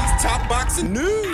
week's top boxing news.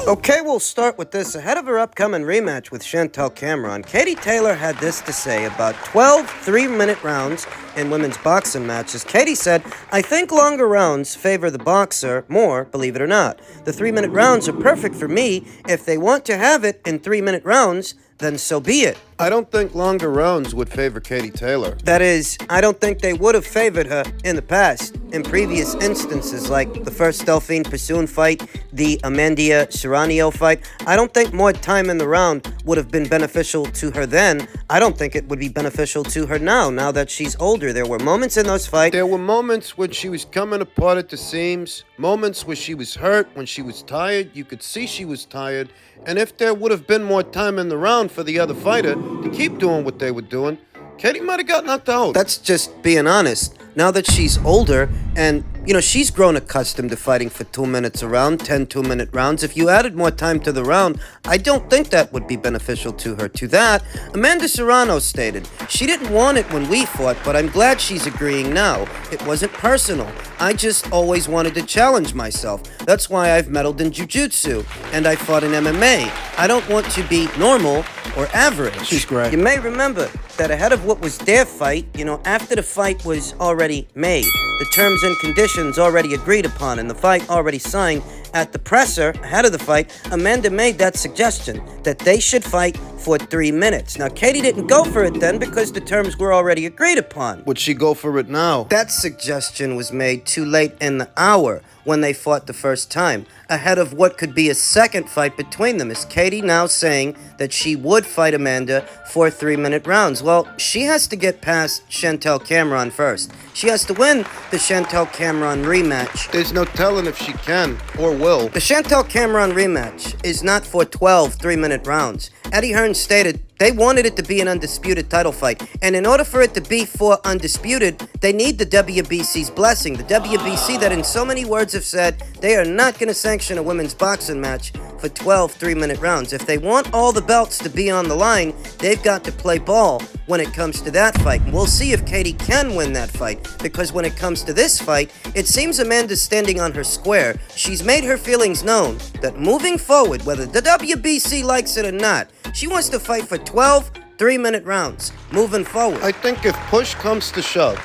Okay, we'll start with this. Ahead of her upcoming rematch with Chantel Cameron, Katie Taylor had this to say about 12 3-minute rounds in women's boxing matches. Katie said, "I think longer rounds favor the boxer more, believe it or not. The 3-minute rounds are perfect for me. If they want to have it in 3-minute rounds, then so be it." I don't think longer rounds would favor Katie Taylor. That is, I don't think they would have favored her in the past. In previous instances, like the first Delphine Pursoon fight, the Amanda Serrano fight, I don't think more time in the round would have been beneficial to her then. I don't think it would be beneficial to her now that she's older. There were moments in those fights. There were moments when she was coming apart at the seams, moments where she was hurt, when she was tired. You could see she was tired. And if there would have been more time in the round for the other fighter to keep doing what they were doing, Katie might have got knocked out. That's just being honest. Now that she's older and, she's grown accustomed to fighting for 2 minutes a round, 10 2-minute rounds. If you added more time to the round, I don't think that would be beneficial to her. To that, Amanda Serrano stated, "She didn't want it when we fought, but I'm glad she's agreeing now. It wasn't personal. I just always wanted to challenge myself. That's why I've medaled in jiu-jitsu and I fought in MMA. I don't want to be normal or average." She's great. You may remember that ahead of what was their fight, after the fight was already made, the terms and conditions already agreed upon, and the fight already signed, at the presser, ahead of the fight, Amanda made that suggestion that they should fight for 3 minutes. Now, Katie didn't go for it then because the terms were already agreed upon. Would she go for it now? That suggestion was made too late in the hour when they fought the first time, ahead of what could be a second fight between them. Is Katie now saying that she would fight Amanda for 3-minute rounds? Well, she has to get past Chantel Cameron first. She has to win the Chantel Cameron rematch. There's no telling if she can or will. The Chantel Cameron rematch is not for 12 3-minute rounds. Eddie Hearn stated they wanted it to be an undisputed title fight. And in order for it to be for undisputed, they need the WBC's blessing. The WBC that in so many words have said they are not going to sanction a women's boxing match for 12 3-minute rounds. If they want all the belts to be on the line, they've got to play ball when it comes to that fight. And we'll see if Katie can win that fight. Because when it comes to this fight, it seems Amanda's standing on her square. She's made her feelings known that moving forward, whether the WBC likes it or not, she wants to fight for 12 3-minute rounds moving forward. I think if push comes to shove,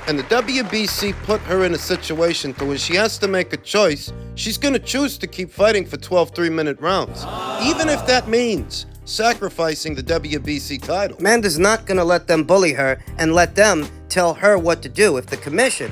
and the WBC put her in a situation to where she has to make a choice, she's going to choose to keep fighting for 12 3-minute rounds. Even if that means sacrificing the WBC title. Amanda's not going to let them bully her and let them tell her what to do. If the commission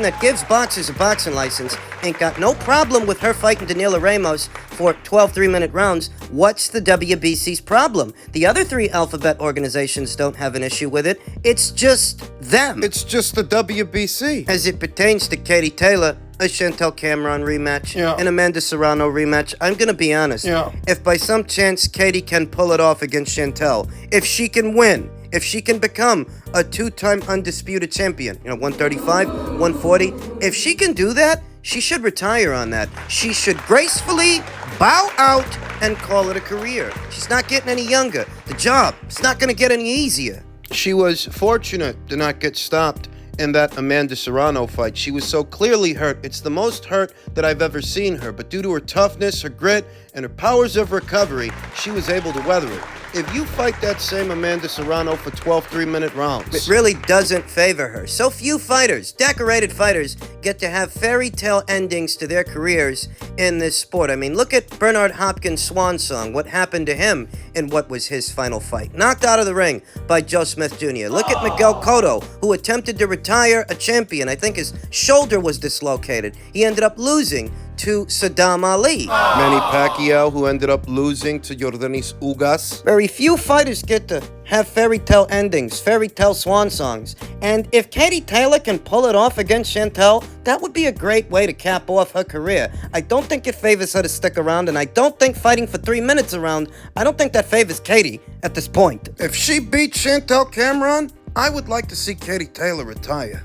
that gives boxers a boxing license ain't got no problem with her fighting Danila Ramos for 12 3-minute rounds, what's the WBC's problem? The other 3 alphabet organizations don't have an issue with it. It's just them. It's just the WBC. As it pertains to Katie Taylor, a Chantel Cameron rematch, an Amanda Serrano rematch, I'm going to be honest. If by some chance Katie can pull it off against Chantel, if she can win, if she can become a 2-time undisputed champion, 135, 140, if she can do that, she should retire on that. She should gracefully bow out and call it a career. She's not getting any younger. The job is not going to get any easier. She was fortunate to not get stopped in that Amanda Serrano fight. She was so clearly hurt. It's the most hurt that I've ever seen her, but due to her toughness, her grit, and her powers of recovery, she was able to weather it. If you fight that same Amanda Serrano for 12 3-minute rounds, it really doesn't favor her. So few fighters, decorated fighters, get to have fairy tale endings to their careers in this sport. I mean, look at Bernard Hopkins' swan song. What happened to him in what was his final fight? Knocked out of the ring by Joe Smith Jr. Look at Miguel Cotto, who attempted to retire a champion. I think his shoulder was dislocated. He ended up losing to Saddam Ali. Manny Pacquiao, who ended up losing to Yordenis Ugas. Very few fighters get to have fairy tale endings, fairy tale swan songs. And if Katie Taylor can pull it off against Chantel, that would be a great way to cap off her career. I don't think it favors her to stick around, and I don't think fighting for 3 minutes around, I don't think that favors Katie at this point. If she beats Chantel Cameron, I would like to see Katie Taylor retire.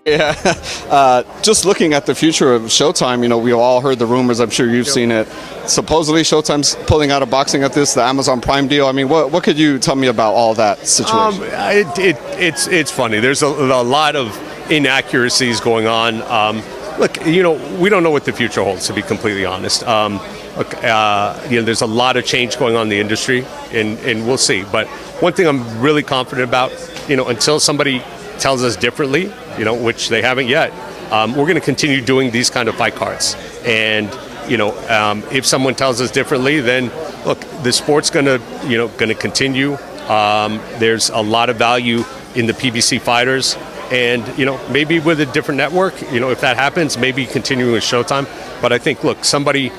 Yeah, just looking at the future of Showtime, we all heard the rumors, I'm sure you've seen it. Supposedly Showtime's pulling out of boxing at this, the Amazon Prime deal. I mean, what could you tell me about all that situation? It's funny. There's a lot of inaccuracies going on. Look, we don't know what the future holds, to be completely honest. Look, there's a lot of change going on in the industry, and we'll see. But one thing I'm really confident about, until somebody tells us differently, which they haven't yet, we're going to continue doing these kind of fight cards. And if someone tells us differently, then look, the sport's going to continue. There's a lot of value in the PBC fighters, and maybe with a different network, if that happens, maybe continuing with Showtime. But I think, look, somebody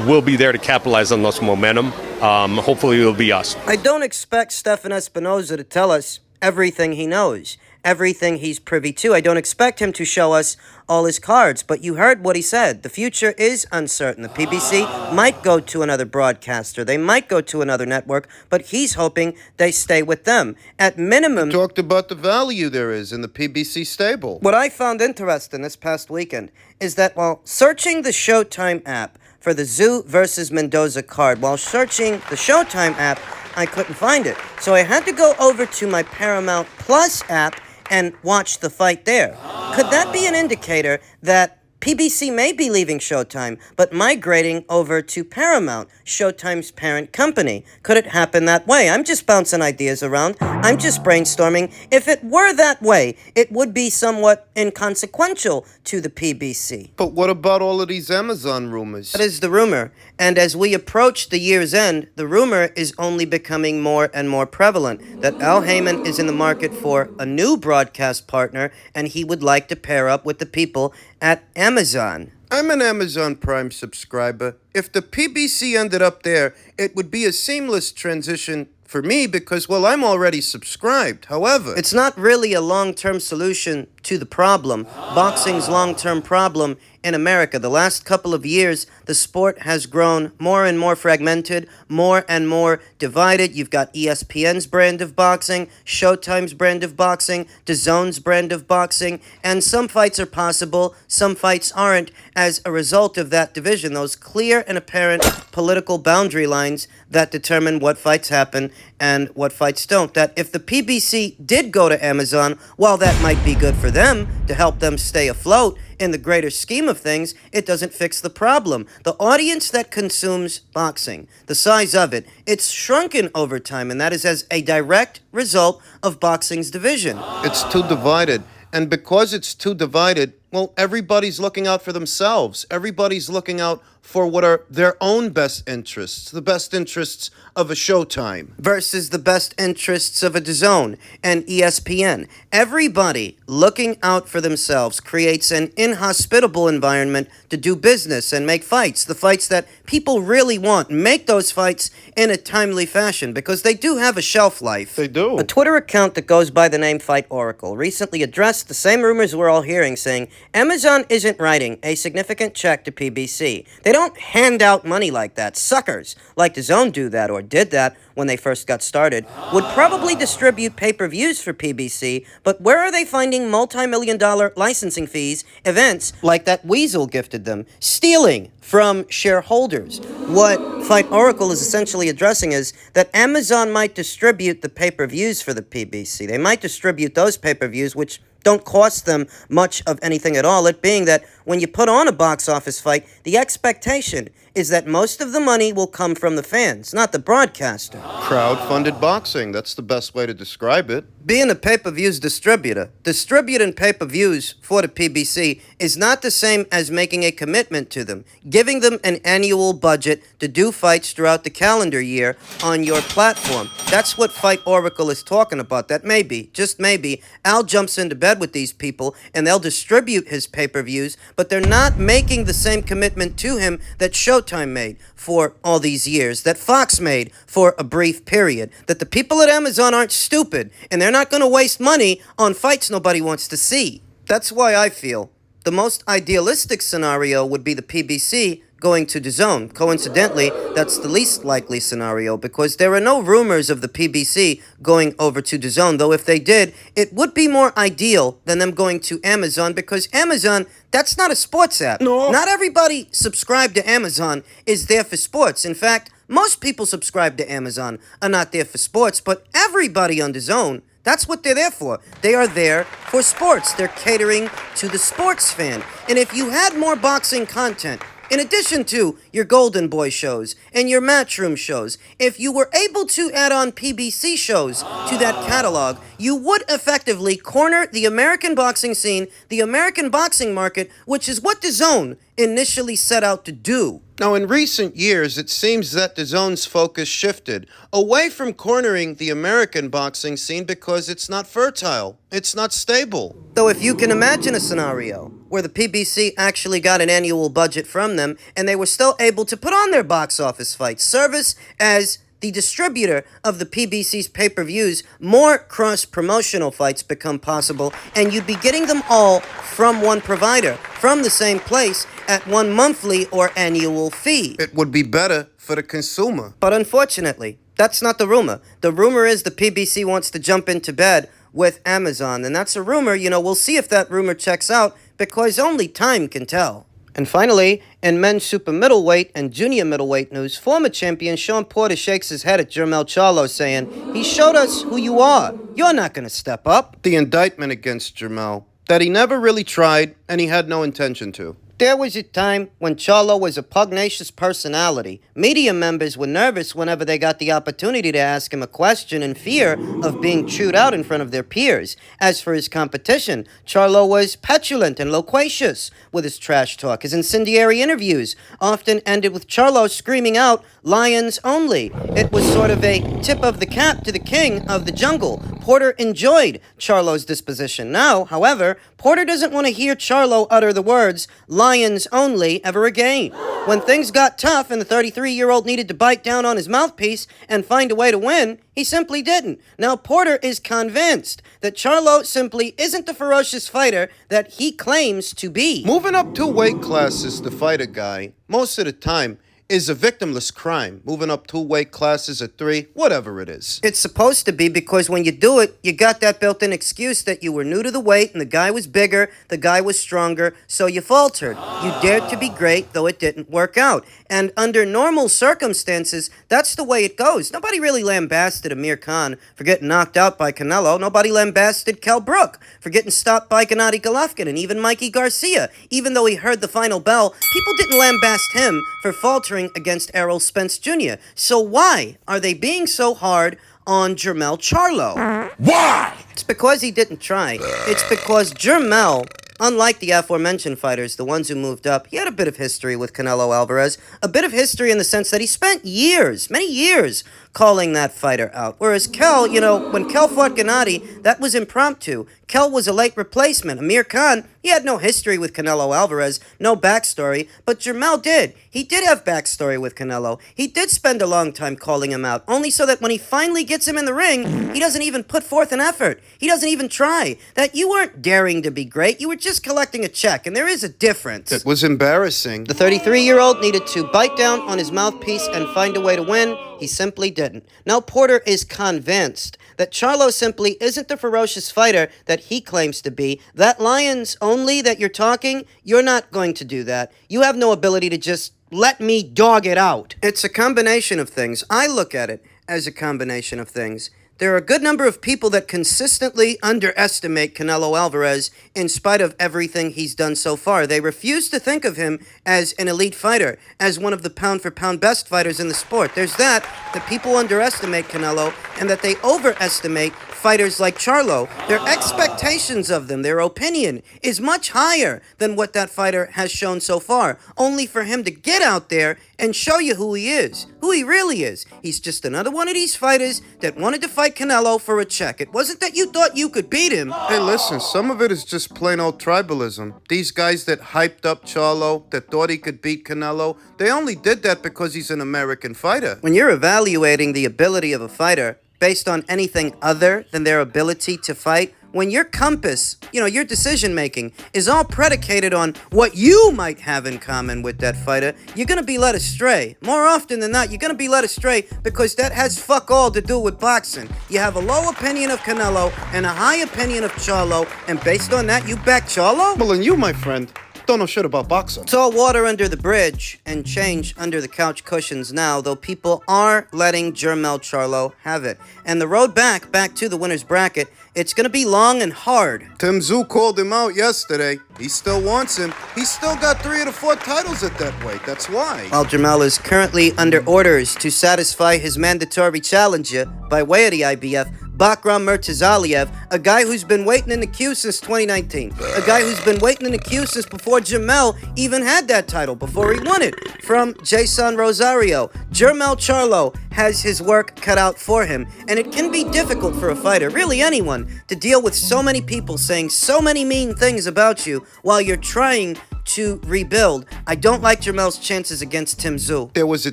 will be there to capitalize on this momentum. Hopefully, it'll be us. I don't expect Stefan Espinoza to tell us everything he knows, everything he's privy to. I don't expect him to show us all his cards, but you heard what he said. The future is uncertain. The PBC might go to another broadcaster. They might go to another network, but he's hoping they stay with them. At minimum... Talked about the value there is in the PBC stable. What I found interesting this past weekend is that while searching the Showtime app for the Tszyu versus Mendoza card, while searching the Showtime app, I couldn't find it. So I had to go over to my Paramount Plus app and watch the fight there. Could that be an indicator that PBC may be leaving Showtime, but migrating over to Paramount, Showtime's parent company? Could it happen that way? I'm just bouncing ideas around. I'm just brainstorming. If it were that way, it would be somewhat inconsequential to the PBC. But what about all of these Amazon rumors? That is the rumor. And as we approach the year's end, the rumor is only becoming more and more prevalent that Al Heyman is in the market for a new broadcast partner, and he would like to pair up with the people at Amazon. I'm an Amazon Prime subscriber. If the PBC ended up there, it would be a seamless transition for me because, well, I'm already subscribed. However, it's not really a long-term solution to the problem. Boxing's long-term problem in America. The last couple of years, the sport has grown more and more fragmented, more and more divided. You've got ESPN's brand of boxing, Showtime's brand of boxing, DAZN's brand of boxing, and some fights are possible, some fights aren't, as a result of that division, those clear and apparent political boundary lines that determine what fights happen and what fights don't. That if the PBC did go to Amazon, while that might be good for them to help them stay afloat, in the greater scheme of things, it doesn't fix the problem. The audience that consumes boxing, the size of it, it's shrunken over time, and that is as a direct result of boxing's division. It's too divided. And because it's too divided, well, everybody's looking out for themselves. Everybody's looking out for what are their own best interests, the best interests of a Showtime. Versus the best interests of a DAZN and ESPN. Everybody looking out for themselves creates an inhospitable environment to do business and make fights, the fights that people really want. Make those fights in a timely fashion because they do have a shelf life. They do. A Twitter account that goes by the name Fight Oracle recently addressed the same rumors we're all hearing, saying Amazon isn't writing a significant check to PBC. They don't hand out money like that. Suckers like DAZN do that, or did that when they first got started, would probably distribute pay-per-views for PBC, but where are they finding multi-million-dollar licensing fees, events like that Weasel gifted them, stealing from shareholders? What Fight Oracle is essentially addressing is that Amazon might distribute the pay-per-views for the PBC. They might distribute those pay-per-views, which don't cost them much of anything at all, it being that when you put on a box office fight, the expectation is that most of the money will come from the fans, not the broadcaster. Crowd-funded boxing, that's the best way to describe it. Being a pay-per-views distributor, distributing pay-per-views for the PBC is not the same as making a commitment to them, giving them an annual budget to do fights throughout the calendar year on your platform. That's what Fight Oracle is talking about. That maybe, just maybe, Al jumps into bed with these people and they'll distribute his pay-per-views, but they're not making the same commitment to him that Showtime made for all these years, that Fox made for a brief period, that the people at Amazon aren't stupid and they're not going to waste money on fights nobody wants to see. That's why I feel the most idealistic scenario would be the PBC going to DAZN. Coincidentally, that's the least likely scenario because there are no rumors of the PBC going over to DAZN, though if they did, it would be more ideal than them going to Amazon because Amazon, that's not a sports app. No. Not everybody subscribed to Amazon is there for sports. In fact, most people subscribe to Amazon are not there for sports, but everybody on DAZN, That's what they're there for. They are there for sports. They're catering to the sports fan. And if you had more boxing content, in addition to your Golden Boy shows and your Matchroom shows, if you were able to add on PBC shows to that catalog, you would effectively corner the American boxing scene, the American boxing market, which is what DAZN initially set out to do. Now, in recent years, it seems that DAZN's focus shifted away from cornering the American boxing scene because it's not fertile, it's not stable. Though if you can imagine a scenario where the PBC actually got an annual budget from them and they were still able to put on their box office fights, service as the distributor of the PBC's pay-per-views, more cross-promotional fights become possible, and you'd be getting them all from one provider, from the same place, at one monthly or annual fee. It would be better for the consumer. But unfortunately, that's not the rumor. The rumor is the PBC wants to jump into bed with Amazon, and that's a rumor. We'll see if that rumor checks out, because only time can tell. And finally, in men's super middleweight and junior middleweight news, former champion Shawn Porter shakes his head at Jermell Charlo, saying, "He showed us who you are. You're not going to step up." The indictment against Jermell, that he never really tried and he had no intention to. There was a time when Charlo was a pugnacious personality. Media members were nervous whenever they got the opportunity to ask him a question in fear of being chewed out in front of their peers. As for his competition, Charlo was petulant and loquacious with his trash talk. His incendiary interviews often ended with Charlo screaming out, "Lions only." It was sort of a tip of the cap to the king of the jungle. Porter enjoyed Charlo's disposition. Now, however, Porter doesn't want to hear Charlo utter the words, "Lions only," ever again. When things got tough and the 33-year-old needed to bite down on his mouthpiece and find a way to win, he simply didn't. Now Porter is convinced that Charlo simply isn't the ferocious fighter that he claims to be. Moving up 2 weight classes to fight a guy, most of the time, is a victimless crime. Moving up 2 weight classes at 3, whatever it is. It's supposed to be, because when you do it, you got that built-in excuse that you were new to the weight and the guy was bigger, the guy was stronger, so you faltered. You dared to be great, though it didn't work out. And under normal circumstances, that's the way it goes. Nobody really lambasted Amir Khan for getting knocked out by Canelo. Nobody lambasted Kell Brook for getting stopped by Gennady Golovkin, and even Mikey Garcia. Even though he heard the final bell, people didn't lambast him for faltering against Errol Spence Jr. So why are they being so hard on Jermell Charlo? Why? It's because he didn't try. It's because Jermell, unlike the aforementioned fighters, the ones who moved up, he had a bit of history with Canelo Alvarez. A bit of history in the sense that he spent years, many years, calling that fighter out. Whereas Kell, when Kell fought Gennady, that was impromptu. Kell was a late replacement. Amir Khan, he had no history with Canelo Alvarez, no backstory, but Jermell did. He did have backstory with Canelo. He did spend a long time calling him out, only so that when he finally gets him in the ring, he doesn't even put forth an effort. He doesn't even try. That you weren't daring to be great, you were just collecting a check, and there is a difference. It was embarrassing. The 33-year-old needed to bite down on his mouthpiece and find a way to win. He simply didn't. Now Porter is convinced that Charlo simply isn't the ferocious fighter that he claims to be. That Lions only that you're talking, you're not going to do that. You have no ability to just let me dog it out. It's a combination of things. I look at it as a combination of things. There are a good number of people that consistently underestimate Canelo Alvarez in spite of everything he's done so far. They refuse to think of him as an elite fighter, as one of the pound-for-pound best fighters in the sport. There's that people underestimate Canelo, and that they overestimate fighters like Charlo. Their expectations of them, their opinion, is much higher than what that fighter has shown so far, only for him to get out there and show you who he is, who he really is. He's just another one of these fighters that wanted to fight Canelo for a check. It wasn't that you thought you could beat him. Hey, listen, some of it is just plain old tribalism. These guys that hyped up Charlo, that thought he could beat Canelo, they only did that because he's an American fighter. When you're evaluating the ability of a fighter based on anything other than their ability to fight, when your compass, your decision-making is all predicated on what you might have in common with that fighter, you're going to be led astray. More often than not, you're going to be led astray because that has fuck all to do with boxing. You have a low opinion of Canelo and a high opinion of Charlo, and based on that, you back Charlo? Well, and you, my friend, don't know shit about boxing. It's all water under the bridge and change under the couch cushions now, though people are letting Jermell Charlo have it. And the road back to the winner's bracket, it's going to be long and hard. Tszyu called him out yesterday. He still wants him. He's still got 3 of the 4 titles at that weight. That's why. While Jermell is currently under orders to satisfy his mandatory challenger by way of the IBF, Bakram Murtazaliev, a guy who's been waiting in the queue since 2019. A guy who's been waiting in the queue since before Jermell even had that title, before he won it from Jason Rosario. Jermell Charlo has his work cut out for him, and it can be difficult for a fighter, really anyone, to deal with so many people saying so many mean things about you while you're trying to rebuild. I don't like Jermell's chances against Tszyu. There was a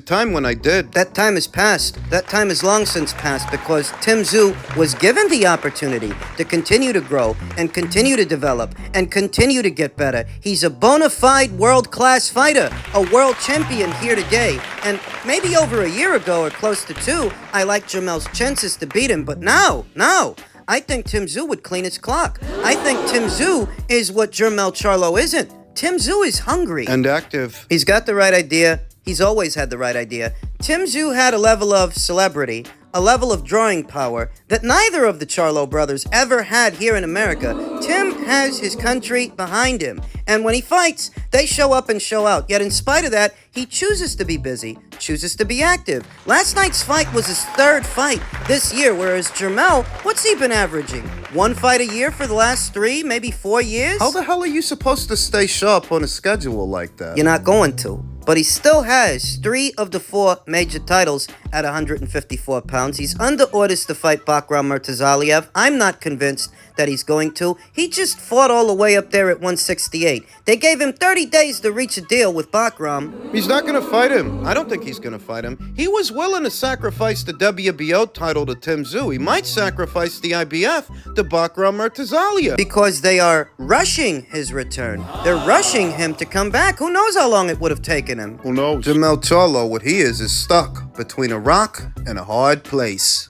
time when I did. That time has passed. That time has long since passed because Tszyu was given the opportunity to continue to grow and continue to develop and continue to get better. He's a bona fide world-class fighter, a world champion here today. And maybe over a year ago or close to 2, I liked Jermell's chances to beat him. But now, I think Tszyu would clean his clock. I think Tszyu is what Jermell Charlo isn't. Tszyu is hungry. And active. He's got the right idea. He's always had the right idea. Tszyu had a level of celebrity, a level of drawing power that neither of the Charlo brothers ever had here in America. Tim has his country behind him. And when he fights, they show up and show out. Yet in spite of that, he chooses to be busy, chooses to be active. Last night's fight was his 3rd fight this year, whereas Jermell, what's he been averaging? 1 fight a year for the last 3, maybe 4 years? How the hell are you supposed to stay sharp on a schedule like that? You're not going to. But he still has 3 of the 4 major titles at 154 pounds. He's under orders to fight Bakram Murtazaliev. I'm not convinced that he's going to. He just fought all the way up there at 168. They gave him 30 days to reach a deal with Bakram. He's not going to fight him. I don't think he's going to fight him. He was willing to sacrifice the WBO title to Tszyu. He might sacrifice the IBF to Bakram Murtazaliev. Because they are rushing his return. They're rushing him to come back. Who knows how long it would have taken him? Who knows? Jermell Charlo, what he is stuck between a rock and a hard place.